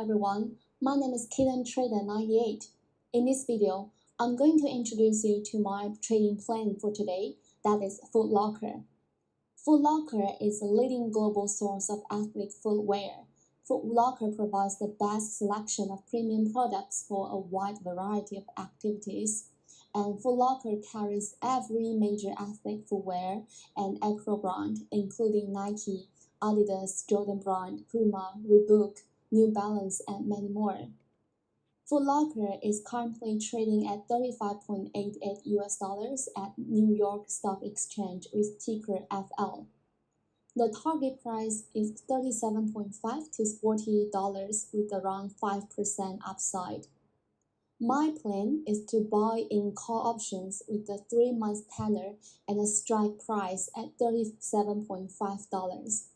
everyone, my name is KittenTrader98. In this video, I'm going to introduce you to my trading plan for today, that is Foot Locker. Foot Locker is a leading global source of athletic footwear. Foot Locker provides the best selection of premium products for a wide variety of activities. And Foot Locker carries every major athletic footwear and acro brand, including Nike, Adidas, Jordan Brand, Puma, Reebok, New Balance, and many more. Foot Locker is currently trading at $35.88 at New York Stock Exchange with ticker FL. The target price is $37.5 to $40 with around 5% upside. My plan is to buy in call options with a 3-month tenor and a strike price at $37.5.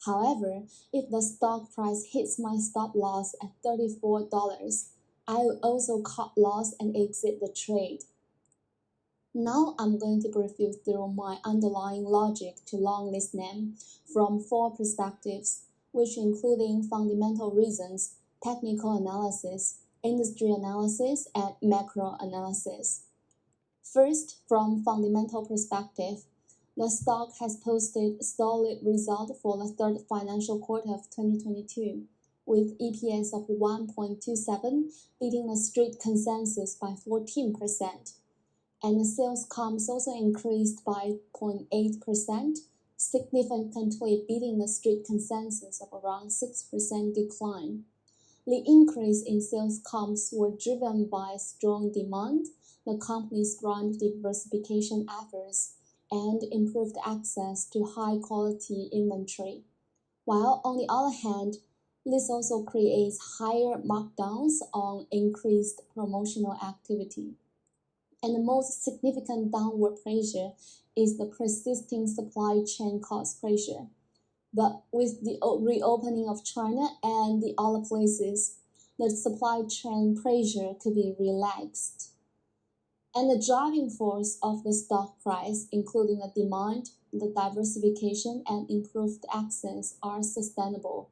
However, if the stock price hits my stop loss at $34, I will also cut loss and exit the trade. Now I'm going to brief you through my underlying logic to long this name from 4 perspectives, which including fundamental reasons, technical analysis, industry analysis, and macro analysis. First, from fundamental perspective, the stock has posted solid result for the third financial quarter of 2022, with EPS of 1.27 beating the street consensus by 14%, and the sales comps also increased by 0.8%, significantly beating the street consensus of around 6% decline. The increase in sales comps were driven by strong demand, the company's brand diversification efforts, and improved access to high-quality inventory. While on the other hand, this also creates higher markdowns on increased promotional activity. And the most significant downward pressure is the persisting supply chain cost pressure. But with the reopening of China and the other places, the supply chain pressure could be relaxed. And the driving force of the stock price, including the demand, the diversification, and improved access, are sustainable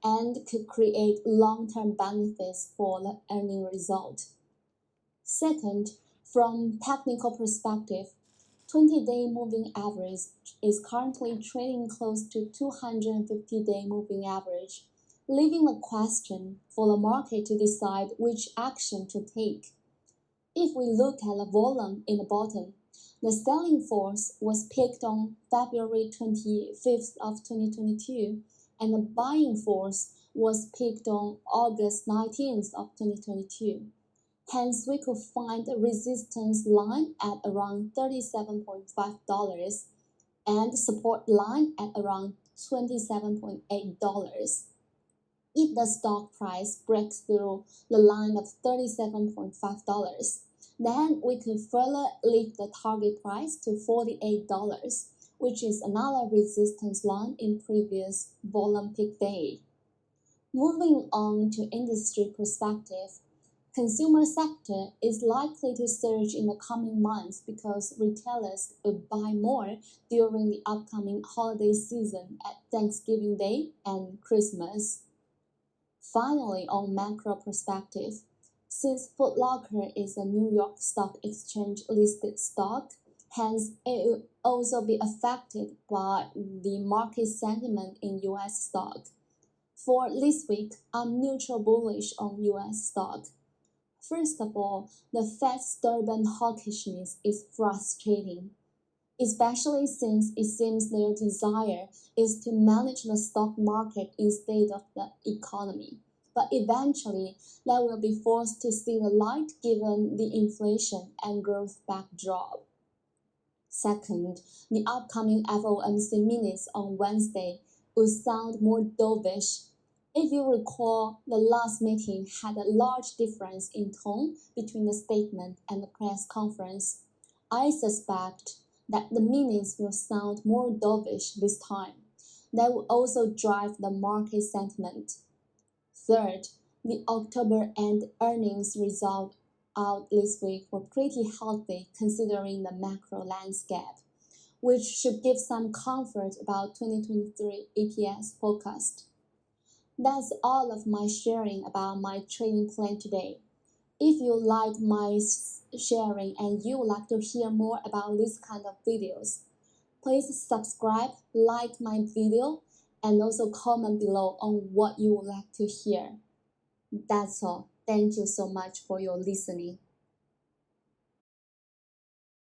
and could create long-term benefits for the earning result. Second, from technical perspective, 20-day moving average is currently trading close to 250-day moving average, leaving the question for the market to decide which action to take. If we look at the volume in the bottom, the selling force was peaked on February 25th of 2022, and the buying force was peaked on August 19th of 2022. Hence, we could find a resistance line at around $37.5 and support line at around $27.8. If the stock price breaks through the line of $37.5, then we could further lift the target price to $48, which is another resistance line in previous volume peak day. Moving on to industry perspective, consumer sector is likely to surge in the coming months because retailers will buy more during the upcoming holiday season at Thanksgiving Day and Christmas. Finally, on macro perspective, since Foot Locker is a New York Stock Exchange listed stock, hence it will also be affected by the market sentiment in US stock. For this week, I'm neutral bullish on US stock. First of all, the Fed's stubborn hawkishness is frustrating, especially since it seems their desire is to manage the stock market instead of the economy. But eventually, they will be forced to see the light given the inflation and growth backdrop. Second, the upcoming FOMC minutes on Wednesday will sound more dovish. If you recall, the last meeting had a large difference in tone between the statement and the press conference. I suspect that the minutes will sound more dovish this time. They will also drive the market sentiment. Third, the October end earnings result out this week were pretty healthy considering the macro landscape, which should give some comfort about 2023 EPS forecast. That's all of my sharing about my trading plan today. If you like my sharing and you would like to hear more about this kind of videos, please subscribe, like my video, and also comment below on what you would like to hear. That's all. Thank you so much for your listening.